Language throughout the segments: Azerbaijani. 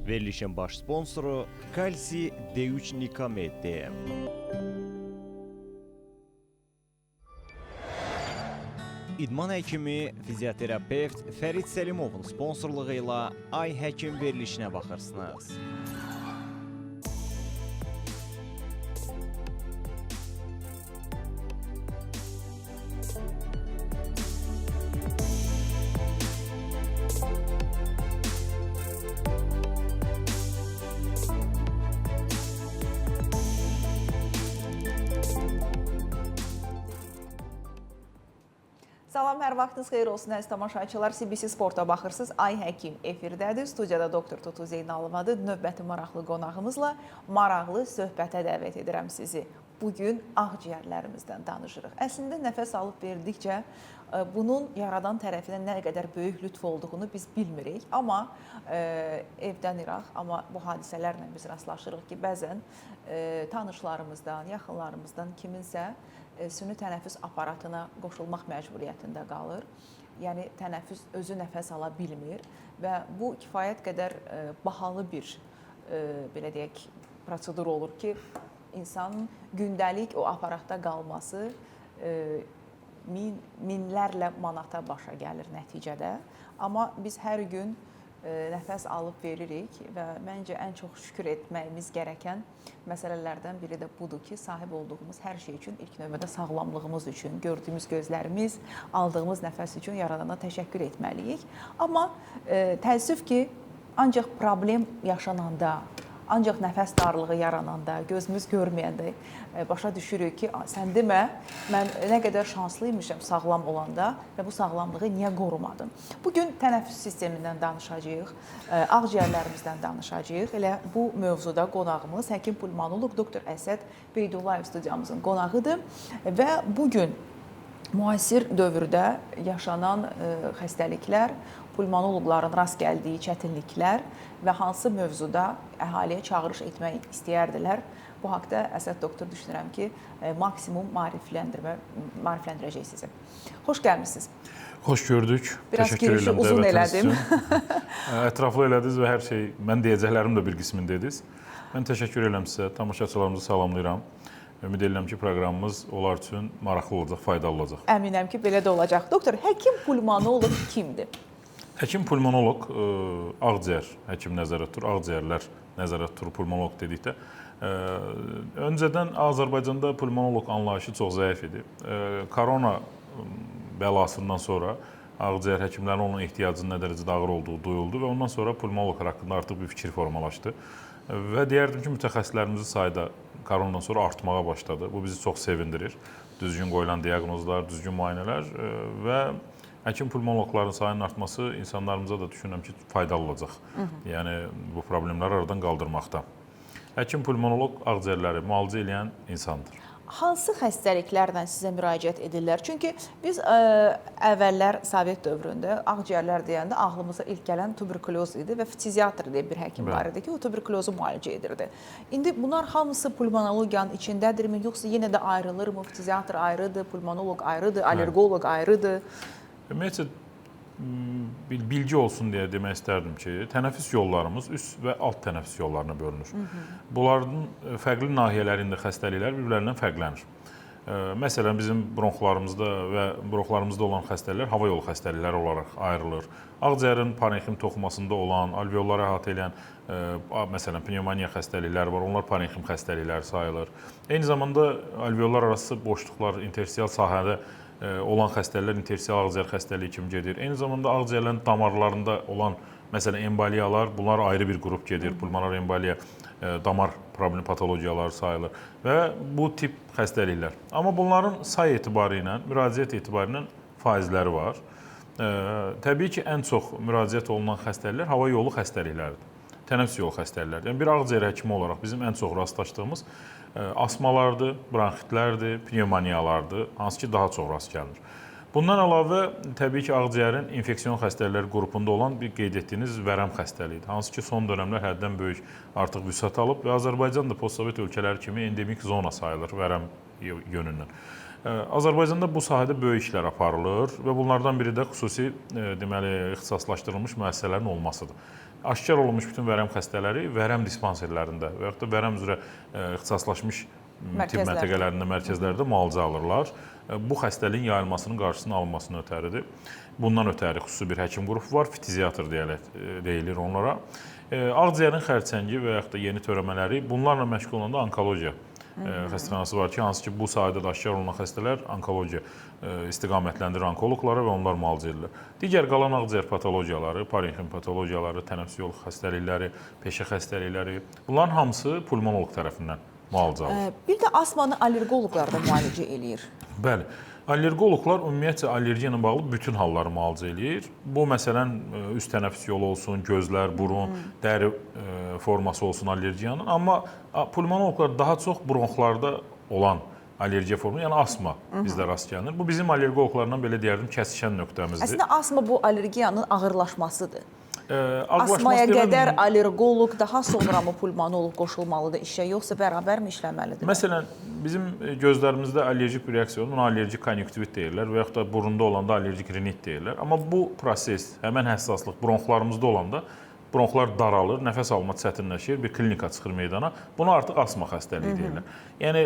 Verilişin baş sponsoru Kalsi D3 Nikamet. İdman həkimi, fizioterapevt Fərid Səlimovun sponsorluğu ilə Ay Həkim verilişinə baxırsınız. Salam, hər vaxtınız xeyir olsun, əziz tamaşaçılar. CBC Sporta baxırsınız. Ay Həkim efirdədir. Studiyada doktor Tutu Zeynalovadır. Növbəti maraqlı qonağımızla maraqlı söhbətə dəvət edirəm sizi. Bugün ağciyərlərimizdən danışırıq. Əslində nəfəs alıb verdikcə bunun yaradan tərəfindən nə qədər böyük lütf olduğunu biz bilmirik. Amma evdəniraq, amma bu hadisələrlə biz rastlaşırıq ki, bəzən tanışlarımızdan, yaxınlarımızdan kiminsə süni tənəffüs aparatına qoşulmaq məcburiyyətində qalır. Yəni, tənəffüs özü nəfəs ala bilmir və bu kifayət qədər bahalı bir, belə deyək, prosedur olur ki, insanın gündəlik o aparatda qalması minlərlə manata başa gəlir nəticədə. Amma biz hər gün nəfəs alıb veririk və məncə ən çox şükür etməyimiz gərəkən məsələlərdən biri də budur ki, sahib olduğumuz hər şey üçün, ilk növbədə sağlamlığımız üçün, gördüyümüz gözlərimiz, aldığımız nəfəs üçün Yaradana təşəkkür etməliyik. Amma təəssüf ki, ancaq problem yaşananda, ancaq nəfəs darlığı yarananda, gözümüz görməyəndə başa düşürük ki, sən demə, mən nə qədər şanslıymışam sağlam olanda və bu sağlamlığı niyə qorumadım? Bugün tənəffüs sistemindən danışacağıq, ağciyərlərimizdən danışacağıq. Elə bu mövzuda qonağımız həkim pulmonoloq doktor Əsəd Beydullayev studiyamızın qonağıdır və bugün müasir dövrdə yaşanan xəstəliklər, pulmonoloqların rast gəldiyi çətinliklər və hansı mövzuda əhaliyə çağırış etmək istəyərdilər. Bu haqda Əsəd doktor düşünürəm ki, maksimum maarifləndirəcək sizi. Xoş gəlmişsiniz. Xoş gördük. Biraz girişi uzun elədim. Ətraflı elədiniz və hər şey, mən deyəcəklərim də bir qismini dediniz. Mən təşəkkür edirəm sizə, tamaşaçılarımızı salamlayıram. Ümid edirəm ki, proqramımız onlar üçün maraqlı olacaq, faydalı olacaq. Əminəm ki, belə də olacaq. Doktor, həkim pulmonoloq kimdir? Həkim pulmonoloq ağciyər həkim nəzərdə tutur, ağciyərlər nəzərdə tutur pulmonoloq dedikdə. Öncədən Azərbaycanda pulmonoloq anlayışı çox zəif idi. Korona bəlasından sonra ağciyər həkimlərinin olan ehtiyacının nə dərəcədə ağır olduğu duyuldu və ondan sonra pulmonoloqlar haqqında artıq bir fikir formalaşdı. Və deyərdim ki, mütəxəssislərimizin sayı da koronadan sonra artmağa başladı. Bu bizi çox sevindirir. Düzgün qoyulan diaqnozlar, düzgün müayinələr və həkim pulmonoloqların sayının artması insanlarımıza da düşünürəm ki, faydalı olacaq. Yəni, bu problemləri aradan qaldırmaqda. Həkim pulmonoloq ağciyərləri müalicə edən insandır. Hansı xəstəliklərlə sizə müraciət edirlər? Çünki biz əvvəllər Sovet dövründə ağciyərlər deyəndə ağlımıza ilk gələn tuberkuloz idi və fiziatr deyə bir həkim var idi ki, o tuberkulozu müalicə edirdi. İndi bunlar hamısı pulmonologiyanın içindədirmi, yoxsa yenə də ayrılırmı? Fiziatr ayrıdır, pulmonoloq ayrıdır, allergoloq ayrıdır? Ümumiyyətlə, bilgi olsun deyə demək istərdim ki, tənəffüs yollarımız üst və alt tənəffüs yollarına bölünür. Bunların fərqli nahiyələrində xəstəliklər bir-birlərindən fərqlənir. Məsələn, bizim bronxlarımızda olan xəstəliklər hava yolu xəstəlikləri olaraq ayrılır. Ağciyərin parenxim toxumasında olan, alveolları əhatə edən, məsələn, pnevmoniya xəstəlikləri var, onlar parenxim xəstəlikləri sayılır. Eyni zamanda alveollar arası boşluqlar interstisial sahədə olan xəstəliklər interstisial ağciyər xəstəliyi kimi gedir. Eyni zamanda ağciyərlərin damarlarında olan, məsələn, emboliyalar, bunlar ayrı bir qrup gedir. Pulmonar emboliya, damar problemi patologiyaları sayılır və bu tip xəstəliklər. Amma bunların say etibarı ilə, müraciət etibarı ilə faizləri var. Təbii ki, ən çox müraciət olunan xəstəliklər hava yolu xəstəlikləridir. Tənəffüs yolu xəstəlikləri. Yəni, bir ağciyər həkimi olaraq bizim ən çox rastlaşdığımız asmalardır, bronxitlərdir, pnevmoniyalardır, hansı ki, daha çox rast gəlinir. Bundan əlavə, təbii ki, ağciyərin infeksion xəstəlikləri qrupunda olan bir qeyd etdiyiniz vərəm xəstəliyidir. Hansı ki, son dönəmlər həddən böyük artıq vüsət alıb və Azərbaycan da postsovet ölkələri kimi endemik zona sayılır vərəm yönündən. Azərbaycanda bu sahədə böyük işlər aparılır və bunlardan biri də xüsusi deməli ixtisaslaşdırılmış müəssisələrin olmasıdır. Aşkar olunmuş bütün vərəm xəstələri vərəm dispanserlərində və yaxud da vərəm üzrə ixtisaslaşmış tibb məntəqələrində, mərkəzlərdə müalicə alırlar. Bu xəstəliyin yayılmasının qarşısının alınmasına ötəridir. Bundan ötəri xüsusi bir həkim qrupu var, fitiziatr deyilir onlara. Ağciyərin xərçəngi və yaxud da yeni törəmələri, bunlarla məşğul olanda onkologiya xəstəxanası var ki, hansı ki bu sahədə də aşkar olunan xəstələr onkologiya istiqamətləndirir onkologlara və onlar müalicə edirlər. Digər qalan ağciyər patologiyaları, parenxim patologiyaları, tənəffüs yolu xəstəlikləri, peşə xəstəlikləri, bunların hamısı pulmonoloq tərəfindən müalicə alınır. Bir də astmanı allergoloqlar da müalicə eləyir. Bəli. Allergoloqlar ümumiyyətcə allergiya ilə bağlı bütün halları müalicə eləyir. Bu məsələn üst tənəffüs yolu olsun, gözlər, burun, dəri forması olsun allergiyanın, amma pulmonoloqlar daha çox bronxlarda olan allergiya formu, yəni asma bizdə rast gəlinir. Bu bizim allergoloqlarla belə deyərdim kəsişən nöqtəmizdir. Əslində asma bu allergiyanın ağırlaşmasıdır. Ağırlaşması Asmaya qədər allergoloq, daha sonra mı pulmonoloq qoşulmalıdır işə, yoxsa bərabər mi işləməlidir? Məsələn, bizim gözlərimizdə allergik bir reaksiya olur, buna allergik konjunktivit deyirlər və yaxud da burunda olanda allergik rinit deyirlər. Amma bu proses, həmən həssaslıq bronxlarımızda olanda bronxlar daralır, nəfəs alma çətinləşir, bir klinika çıxır meydana. Buna artıq asma xəstəliyi deyirlər. Yəni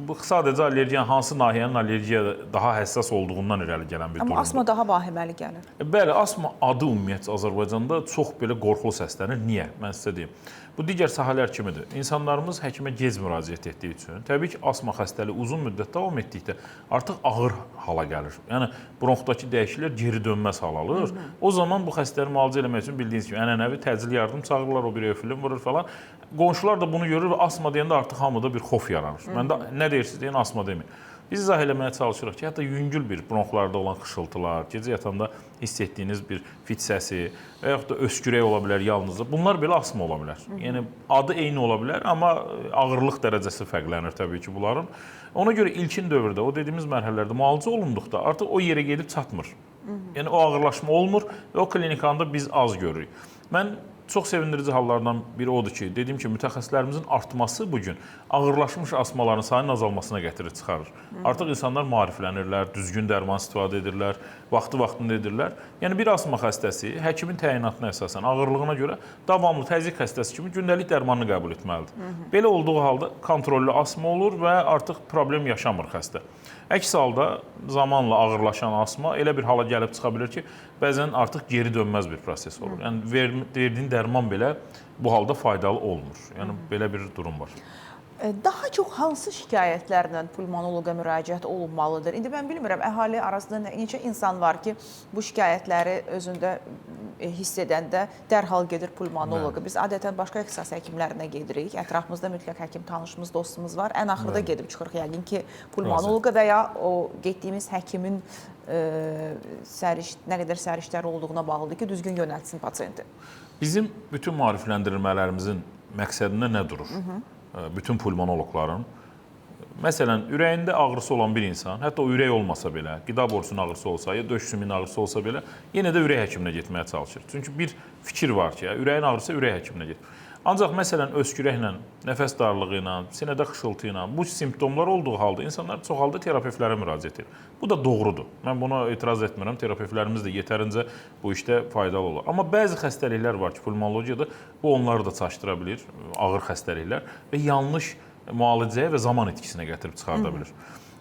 bu sadəcə allergiyanın hansı nahiyənin allergiyaya daha həssas olduğundan irəli gələn bir durumdur. Amma asma daha vahiməli gəlir. Bəli, asma adı ümumiyyətcə Azərbaycanda çox belə qorxulu səslənir. Niyə? Mən sizə deyim. Bu digər sahələr kimidir. İnsanlarımız həkimə gec müraciət etdiyi üçün, təbii ki, asma xəstəliyi uzun müddət davam etdikdə artıq ağır hala gəlir. Yəni bronxdakı dəyişikliklər geri dönməz hal alır. O zaman bu xəstələri müalicə etmək üçün bildiyiniz kimi ənənəvi təcili yardım çağırırlar, o bir öfülün vurur falan. Qonşular da bunu görür və asma deyəndə artıq hamıda bir xof yaranır. Məndə nə deyirsiniz deyin, asma deməyin. Biz izah eləməyə çalışırıq ki, hətta yüngül bir bronxlarda olan xışıltılar, gecə yatanda hiss etdiyiniz bir fit səsi və yaxud da öskürək ola bilər yalnızca. Bunlar belə asma ola bilər. Yəni adı eyni ola bilər, amma ağırlıq dərəcəsi fərqlənir təbii ki bunların. Ona görə ilkin dövrdə, o dediyimiz mərhələlərdə müalicə olunduqda artıq o yerə gedib çatmır. Yəni o ağırlaşma olmur və o klinikanda biz az görürük. Mən çox sevindirici hallardan biri odur ki, dediyim ki, mütəxəssislərimizin artması bugün ağırlaşmış asmaların sayının azalmasına gətirir, çıxarır. Artıq insanlar maariflənirlər, düzgün dərman istifadə edirlər, vaxtında edirlər. Yəni bir asma xəstəsi həkimin təyinatına əsasən ağırlığına görə davamlı təzyiq xəstəsi kimi gündəlik dərmanını qəbul etməlidir. Belə olduğu halda kontrollü asma olur və artıq problem yaşamır xəstə. Əks halda zamanla ağırlaşan asma elə bir hala gəlib çıxa bilər ki, bəzən artıq geri dönməz bir proses olur. Yəni verdiyin dərman belə bu halda faydalı olmur. Yəni belə bir durum var. Daha çox hansı şikayətlərlə pulmonoloqa müraciət olunmalıdır? İndi mən bilmirəm, əhali arasında neçə insan var ki, bu şikayətləri özündə hiss edəndə dərhal gedir pulmonoloqa. Biz adətən başqa ixtisas həkimlərinə gedirik. Ətrafımızda mütləq həkim tanışımız, dostumuz var. Ən axırda gedib çıxırıq yəqin ki, pulmonoloqa və ya o getdiyimiz həkimin nə qədər səriştəri olduğuna bağlıdır ki, düzgün yönəltsin pasiyenti. Bizim bütün maarifləndirmələrimizin məqsədində nə durur? Bütün pulmonoloqların. Məsələn, ürəyində ağrısı olan bir insan, hətta o ürək olmasa belə, qida borusunun ağrısı olsa, ya döş sümüyünün ağrısı olsa belə, yenə də ürək həkiminə getməyə çalışır. Çünki bir fikir var ki, ürəyin ağrısı ürək həkiminə get. Ancaq məsələn, öskürəklə, nəfəs darlığı ilə, sinədə xışıltı ilə bu simptomlar olduğu halda insanlar çox halda terapevtlərə müraciət edir. Bu da doğrudur. Mən buna etiraz etmirəm. Terapevtlərimiz də yetərincə bu işdə faydalı olur. Amma bəzi xəstəliklər var ki, pulmonologiyada bu onları da çaşdıra bilir, ağır xəstəliklər və yanlış müalicəyə və zaman itkisinə gətirib çıxarda bilir.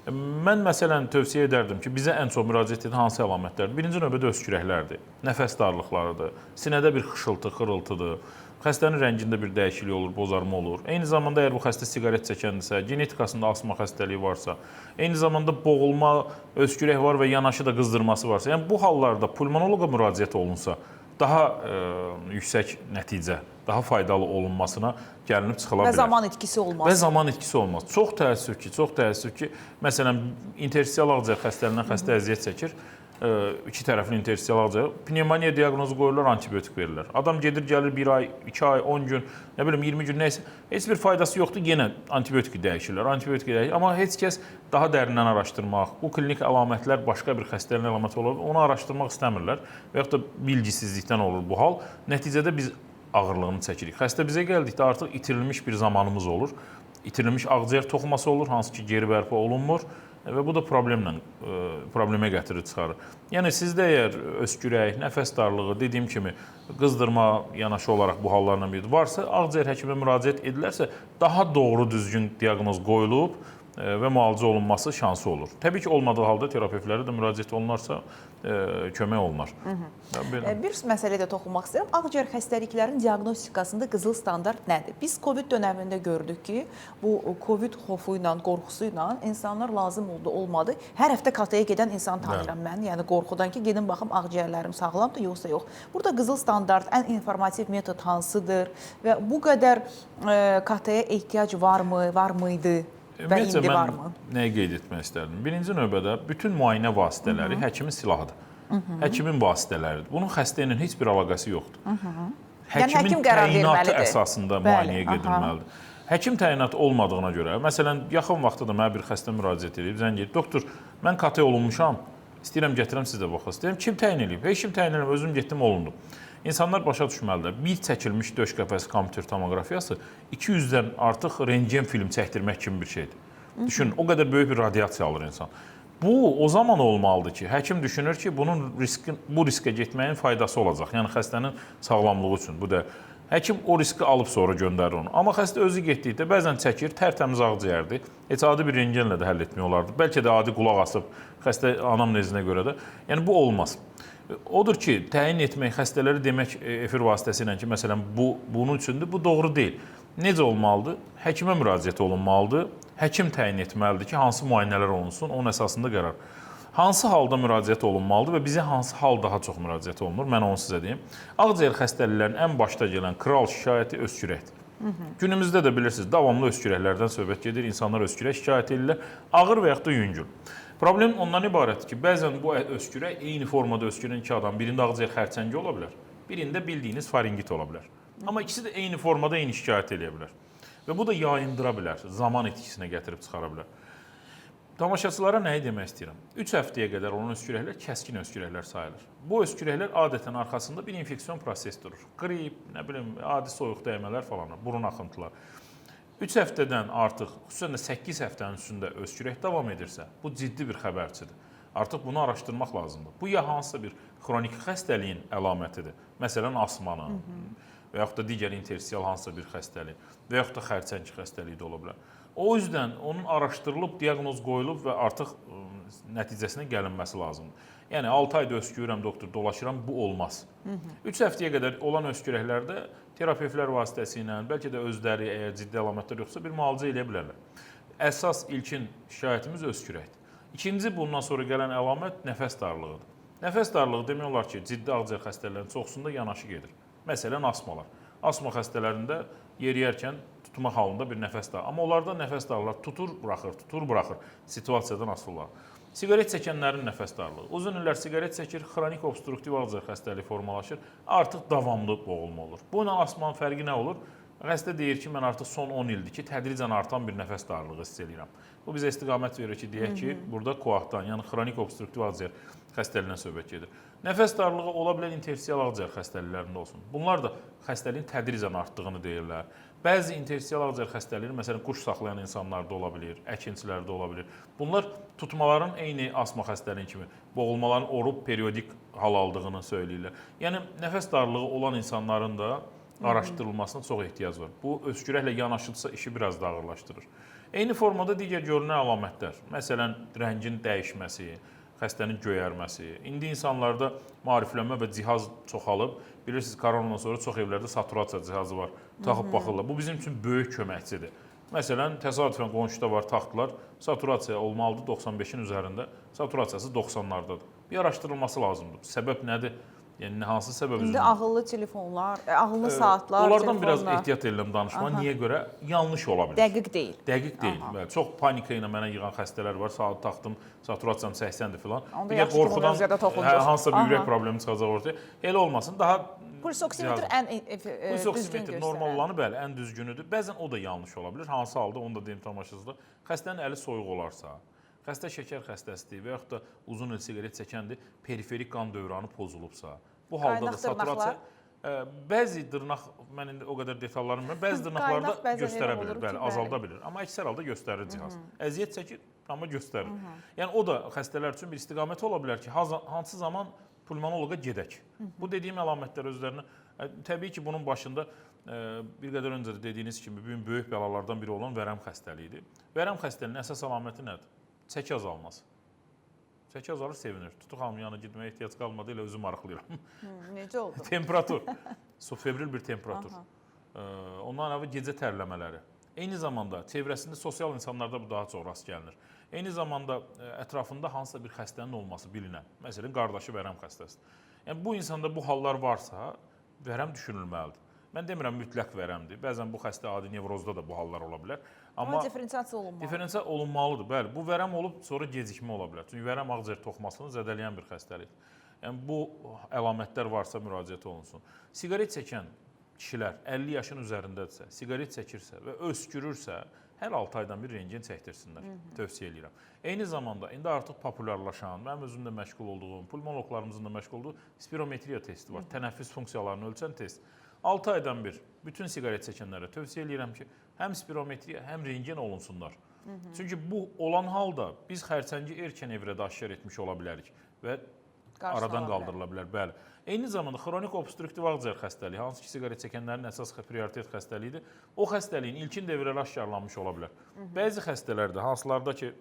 Mən məsələn tövsiyə edərdim ki, bizə ən çox müraciət edən hansı əlamətlərdir? Birinci növbədə öskürəklərdir, nəfəs darlıqlarıdır, sinədə bir xışıltı, xırıltıdır, xəstənin rəngində bir dəyişiklik olur, bozarma olur. Eyni zamanda əgər bu xəstə siqaret çəkəndirsə, genetikasında asma xəstəliyi varsa, eyni zamanda boğulma, öskürək var və yanaşı da qızdırması varsa, yəni bu hallarda pulmonoloqa müraciət olunsa, daha yüksək nəticə, daha faydalı olunmasına gəlinib çıxıla bilər. Və zaman itkisi olmaz. Və zaman itkisi olmaz. Çox təəssüf ki, məsələn, interstisial ağciyər xəstəliyindən xəstə əziyyət çəkir, iki tərəfli interstisial ağciyər, pnevmoniya diaqnozu qoyurlar, antibiotik verirlər. Adam gedir, gəlir 1 ay, 2 ay, 10 gün, nə bilim 20 gün nəysə, heç bir faydası yoxdur, yenə antibiotiki dəyişirlər, amma heç kəs daha dərindən araşdırmaq, bu klinik əlamətlər başqa bir xəstəliyin əlaməti olur, onu araşdırmaq istəmirlər və yaxud da bilgisizlikdən olur bu hal. Nəticədə biz ağırlığını çəkirik. Xəstə bizə gəldikdə artıq itirilmiş bir zamanımız olur. İtirilmiş ağciyər toxuması olur, hansı ki geri bərpa olunmur və bu da problemə gətirir çıxarır. Yəni sizdə əgər öskürək, nəfəs darlığı, dediyim kimi qızdırma yanaşı olaraq bu hallarla biri varsa, ağciyər həkiminə müraciət edilərsə, daha doğru düzgün diaqnoz qoyulub və müalicə olunması şansı olur. Təbii ki, olmadığı halda terapevtlərə də müraciət olunarsa kömək olunar. Bir məsələyə də toxunmaq istəyirəm. Ağciyər xəstəliklərinin diaqnostikasında qızıl standart nədir? Biz COVID dönəmində gördük ki, bu COVID xofu ilə, qorxusu ilə insanlar lazım oldu, olmadı. Hər həftə KT-yə gedən insan tanıyıram mən. Yəni qorxudan ki, gedim baxım ağciyərlərim sağlamdır, yoxsa yox. Burada qızıl standart, ən informativ metod hansıdır və bu qədər KT-yə ehtiyac varmı, var mıydı? Və indi varmı? Nəyə qeyd etmək istərdim? Birinci növbədə bütün müayinə vasitələri həkimin silahıdır. Həkimin vasitələridir. Bunun xəstə ilə heç bir əlaqəsi yoxdur. Həkimin təyinatı əsasında müayinəyə gedilməlidir. Həkim təyinatı olmadığına görə, məsələn, yaxın vaxtda da mənə bir xəstə müraciət edib, zəng edib, doktor, mən KT olunmuşam, istəyirəm gətirəm sizə baxın. İstəyirəm, kim təyin edib? Heç kim təyin edib, özüm getdim, olundum. İnsanlar başa düşməlidir. Bir çəkilmiş döş qəfəsi kompüter tomografiyası 200-dən artıq rentgen film çəkdirmək kimi bir şeydir. Düşünün, o qədər böyük bir radiasiya alır insan. Bu, o zaman olmalıdır ki, həkim düşünür ki, bu riskə getməyin faydası olacaq. Yəni, xəstənin sağlamlığı üçün. Bu da həkim o riski alıb sonra göndərir onu. Amma xəstə özü getdikdə bəzən çəkir, tərtəmiz ağciyərdir. Heç adi bir rentgenlə də həll etmək olardı. Bəlkə də adi qulaq asıb xəstə anamnezinə görə də. Yəni, bu olmaz. Odur ki, təyin etmək, xəstələri demək efir vasitəsilə ki, məsələn, bunun üçündür, bu doğru deyil. Necə olmalıdır? Həkimə müraciət olunmalıdır. Həkim təyin etməlidir ki, hansı müayinələr olunsun, onun əsasında qərar. Hansı halda müraciət olunmalıdır və bizə hansı hal daha çox müraciət olunur? Mən onu sizə deyim. Ağciyər xəstəliklərinin ən başda gələn kral şikayəti öskürəkdir. Günümüzdə də bilirsiniz, davamlı öskürəklərdən söhbət gedir, insanlar öskürək şikayət edirlər, ağır və yaxud da yüngül. Problem ondan ibarətdir ki, bəzən bu öskürək eyni formada öskürən iki adam, birində ağciyər xərçəngi ola bilər, birində bildiyiniz faringit ola bilər. Amma ikisi də eyni formada eyni şikayət edə bilər. Və bu da yayındıra bilər, zaman etkisinə gətirib çıxara bilər. Tamaşaçılara nəyi demək istəyirəm? 3 həftəyə qədər olan öskürəklər kəskin öskürəklər sayılır. Bu öskürəklər adətən arxasında bir infeksion proses durur. Qrip, nə bilim, adi soyuq dəymələr falan, burun axıntılar. 3 həftədən artıq, xüsusən də 8 həftənin üstündə öskürək davam edirsə, bu ciddi bir xəbərçidir. Artıq bunu araşdırmaq lazımdır. Bu ya hansısa bir xronik xəstəliyin əlamətidir. Məsələn, asmanın və yaxud da digər interstisial hansısa bir xəstəlik və yaxud da xərçəngi xəstəliyi də ola bilər. O yüzden onun araşdırılıb, diaqnoz qoyulub və artıq nəticəsinə gəlinməsi lazımdır. Yəni 6 ayda öskürürəm, doktor, dolaşıram, bu olmaz. 3 həftəyə qədər olan öskürəklərdə terapevtlər vasitəsilə, bəlkə də özləri əgər ciddi əlamətlər yoxsa bir müalicə edə bilərlər. Əsas ilkin şikayətimiz öskürəkdir. İkinci bundan sonra gələn əlamət nəfəs darlığıdır. Nəfəs darlığı demək olar ki, ciddi ağciyər xəstələrinin çoxsunda yanaşı gedir. Məsələn, asmalar. Asma xəstələrində yeriyərkən tutmaq halında bir nəfəs darlığı. Amma onlarda nəfəs darlığı tutur, buraxır. Situasiyadan asılı olaraq. Siqaret çəkənlərin nəfəs darlığı. Uzun illər siqaret çəkir, xronik obstruktiv ağciyər xəstəliyi formalaşır, artıq davamlı boğulma olur. Bu ilə asmanın fərqi nə olur? Xəstə deyir ki, mən artıq son 10 ildir ki, tədricən artan bir nəfəs darlığı hiss edirəm. Bu bizə istiqamət verir ki, deyək ki, burada koaxdan, yəni xronik obstruktiv ağciyər xəstəliyindən söhbət gedir. Nəfəs darlığı ola bilən interstisial ağciyər xəstəliklərində olsun. Bunlar da xəstəliyin tədricən artdığını deyirlər. Bəzi interstisial ağciyər xəstəlikləri, məsələn, quş saxlayan insanlarda ola bilir, əkinçilərdə ola bilir. Bunlar tutmaların eyni asma xəstəliyi kimi boğulmaların orub periodik hal aldığını söyləyirlər. Yəni, nəfəs darlığı olan insanların da araşdırılmasına çox ehtiyac var. Bu, öskürəklə yanaşılsa işi biraz da ağırlaşdırır. Eyni formada digər görünən əlamətlər, məsələn, rəngin dəyişməsi, xəstənin göyərməsi. İndi insanlarda maariflənmə və cihaz çoxalıb. Bilirsiniz, koronadan sonra çox evlərdə saturasiya cihazı var. Taxıb baxırlar. Bu bizim üçün böyük köməkçidir. Məsələn, təsadüfən qonşuda var taxtlar, saturasiya olmalıdır 95-in üzərində, saturasiyası 90-lardadır. Bir araşdırılması lazımdır. Səbəb nədir? Yəni, hansı səbəb üzrə? İndi ağıllı telefonlar, ağıllı saatlar, onlardan biraz ehtiyat edirəm danışma. Niyə görə? Yanlış ola bilir. Dəqiq deyil. Dəqiq deyil. Çox panika ilə mənə yığan xəstələr var. Saat taxdım, saturasiyam 80-dir filan. Onda yaxşı ki, bunu özədə toxundur. Hansısa bir ürək problemi çıxacaq ortaya. Elə olmasın. Daha Puls oksimetr ən düzgün göstərən. Normal olanı, bəli, ən düzgünüdür. Bəzən o da yanlış ola bilir. Hansı halda, onu da deyim tamaşaçılar. Xəstənin əli soyuq olarsa, xəstə şəkər xəstəsidir və yaxud da uzun il siqaret çəkəndir, periferik qan dövranı pozulubsa, bu halda da saturasiya, bəzi dırnaq, mən indi o qədər detallarım bilmirəm, bəzi dırnaqlarda göstərə bilir, bəli, azalda bilir. Amma əksər halda göstərir cihaz. Əziyyət çəkir, amma göstərir. Yəni o da xəstələr üçün bir istiqamət ola bilər ki, hansı zaman pulmonoloqa gedək. Bu dediyim əlamətlər özlərinə təbii ki, bunun başında bir qədər öncə də dediyiniz kimi böyük bəlalardan biri olan vərəm xəstəliyidir. Vərəm xəstəliyinin əsas əlaməti nədir? Çəki azalması. Çəki azalır, sevinir. Tutuq hamının yanına getməyə ehtiyac qalmadı, elə özüm arıqlayıram. Necə oldu? Temperatur. Subfebril bir temperatur. Ondan əlavə gecə tərləmələri. Eyni zamanda çevrəsində sosial insanlarda bu daha çox rast gəlinir. Eyni zamanda ətrafında hansısa bir xəstənin olması bilinən. Məsələn, qardaşı vərəm xəstəsidir. Yəni bu insanda bu hallar varsa, vərəm düşünülməlidir. Mən demirəm mütləq vərəmdir. Bəzən bu xəstə adi nevrozda da bu hallar ola bilər. Amma diferensiasiya olunmalıdır. Diferensiya olunmalıdır. Bəli, bu vərəm olub sonra gecikmə ola bilər. Çünki vərəm ağciyər toxumasını zədələyən bir xəstəlikdir. Yəni bu əlamətlər varsa müraciət olunsun. Siqaret çəkən kişilər 50 yaşın üzərindədirsə, siqaret çəkirsə və öskürürsə, hər 6 aydan bir rentgen çəkdirsinlər. Tövsiyə edirəm. Eyni zamanda indi artıq populyarlaşan, mənim özüm də məşğul olduğum, pulmonoloqlarımızın da məşğul olduğu spirometriya testi var. Tənəffüs funksiyalarını ölçən test. 6 aydan bir bütün siqaret çəkənlərə tövsiyə edirəm ki, həm spirometriya, həm rentgen olunsunlar. Çünki bu olan halda biz xərçəngi erkən evrədə aşkar etmiş ola bilərik və aradan qaldırıla bilər. Bəli. Eyni zamanda xronik obstruktiv ağciyər xəstəliyi, hansı ki, siqaret çəkənlərin əsas prioritet xəstəliyidir, o xəstəliyin ilkin dövrəli aşkarlanmış ola bilər. Bəzi xəstələrdə, hansılarda ki,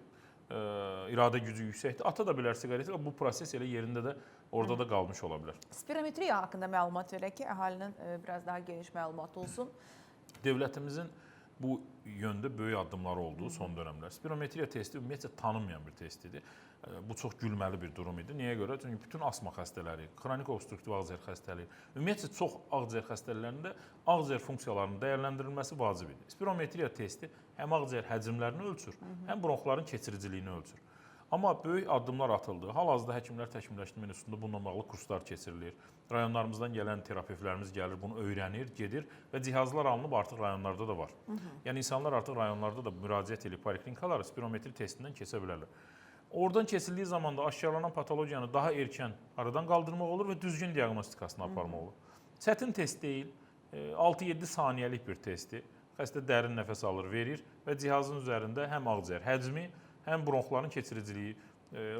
iradə gücü yüksəkdir, ata da bilər siqareti və bu proses elə yerində də orada da qalmış ola bilər. Spirometriya haqqında məlumat verək ki, əhalinin biraz daha geniş məlumat olsun. Dövlətimizin bu yöndə böyük addımları olduğu son dönəmlər. Spirometriya testi ümumiyyətlə tanınmayan bir testidir. Bu çox gülməli bir durum idi. Niyə görə? Çünki bütün asma xəstələri, xronik obstruktiv ağciyər xəstəliyi, ümumiyyətlə çox ağciyər xəstəliklərində ağciyər funksiyalarının dəyərləndirilməsi vacib idi. Spirometriya testi həm ağciyər həcmlərini ölçür, həm bronxların keçiriciliyini ölçür. Amma böyük addımlar atıldı. Hal-hazırda həkimlər təkmilləşdirmə institutunda bununla bağlı kurslar keçirilir. Rayonlarımızdan gələn terapevtlərimiz gəlir, bunu öyrənir, gedir və cihazlar alınıb artıq rayonlarda da var. Yəni insanlar artıq rayonlarda da müraciət edib poliklinikalara spirometri testindən keçə bilərlər. Oradan keçildiyi zaman da aşkarlanan patologiyanı daha erkən aradan qaldırmaq olur və düzgün diaqnostikasını aparmaq olur. Çətin test deyil, 6-7 saniyəlik bir testi. Xəstə dərin nəfəs alır, verir və cihazın üzərində həm ağciyər həcmi, həm bronxların keçiriciliyi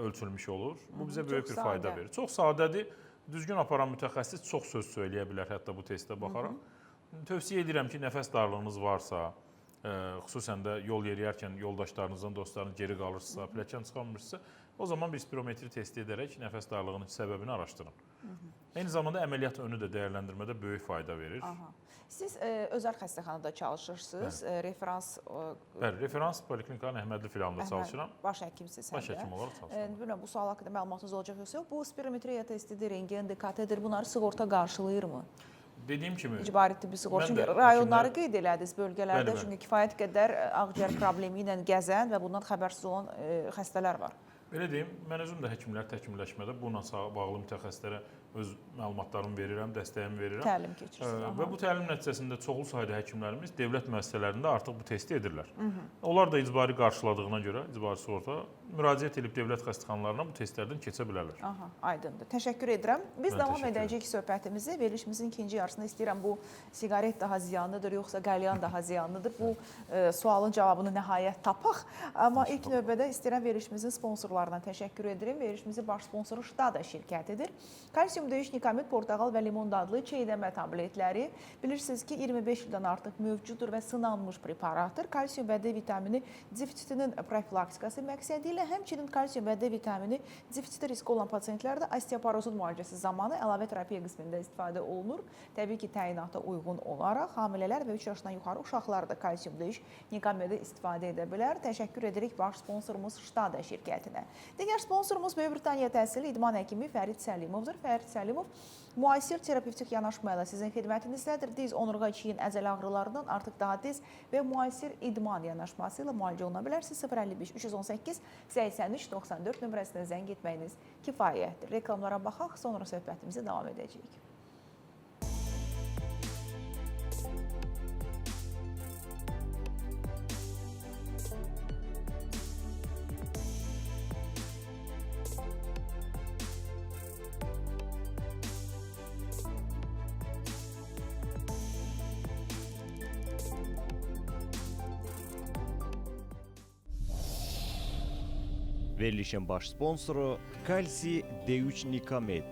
ölçülmüş olur. Bu bizə böyük bir fayda verir. Çox sadədir. Düzgün aparan mütəxəssis çox söz söyləyə bilər hətta bu testə baxaraq. Tövsiyə edirəm ki, nəfəs darlığınız varsa, xüsusən də yol yeriyərkən yoldaşlarınızdan, dostlarınız geri qalırsınızsa, pilləkən çıxamırsınızsa, o zaman bir spirometri testi edərək nəfəs darlığının səbəbini araşdırın. Eyni zamanda əməliyyat önü də dəyərləndirmədə böyük fayda verir. Siz özəl xəstəxanada çalışırsınız, referans... Bəli, referans poliklinikanın Əhmədli filialında çalışıram. Baş həkimsiz həndə. Baş həkim olaraq çalışıram. Bilmirəm, bu sual haqqında məlumatınız olacaq yoxsa yox. Bu spirometriya testidir, rentgen, DKT-dir, bunları sığorta qarşılayırmı? Dediyim kimi... İcbari tibbi sığorta. Çünki rayonları qeyd elədiniz bölgələrdə, çünki kifayət qədər ağciyər problemi ilə gəzən və bundan xəbərsiz olan xəstələr var. Belə deyim, mən özüm də həkimlər təkmilləşmədə bununla bağlı mütəxəssislərə öz məlumatlarımı verirəm, dəstəyimi verirəm. Təlim keçirsiniz. Və bu təlim nəticəsində çoxlu sayda həkimlərimiz dövlət müəssisələrində artıq bu testi edirlər. Onlar da icbari qarşıladığına görə, icbari sığorta müraciət edib dövlət xəstəxanalarına bu testlərdən keçə bilərlər. Aydındır. Təşəkkür edirəm. Biz davam edəcəyik söhbətimizi. Verilişimizin ikinci yarısında istəyirəm bu siqaret daha ziyanlıdır, yoxsa qəlyan daha ziyanlıdır. Bu sualın cavabını nəhayət tapaq. Amma ilk növbədə istəyirəm verilişimizin sponsorlarına təşəkkür edirəm. Verilişimizin baş sponsoru Ştada şirkətidir. Kalsium döyüş, nikamid, portağal və limon dadlı çeydəmə tabletləri bilirsiniz ki, 25 ildən artıq mövcuddur və sınanmış preparatdır. Kalsium və D vitamini defisitinin profilaktikası məqsədi ilə həmçinin kalsium və D vitamini defisiti riski olan pasientlərdə osteoporozun müalicəsi zamanı əlavə terapiya qismində istifadə olunur. Təbii ki, təyinata uyğun olaraq hamilələr və 3 yaşdan yuxarı uşaqlar da kalsium döyüş, nikamidi istifadə edə bilər. Təşəkkür edirik baş sponsorumuz Ştada şirkətinə. Digər sponsorumuz Böyük Britaniya təhsili idman həkimi Fərid Səlimovdur. Fərid Səlimov müasir terapevtik yanaşma ilə sizin xidmətinizdədir. Diz, onurğa, çiyin, əzəl ağrılarından artıq daha tez və müasir idman yanaşması ilə müalicə oluna bilərsiniz. 055 318 83 94 nömrəsinə zəng etməyiniz kifayətdir. Reklamlara baxaq, sonra söhbətimizi davam edəcəyik. Verilişin baş sponsoru Kalsi D3 Nikamed.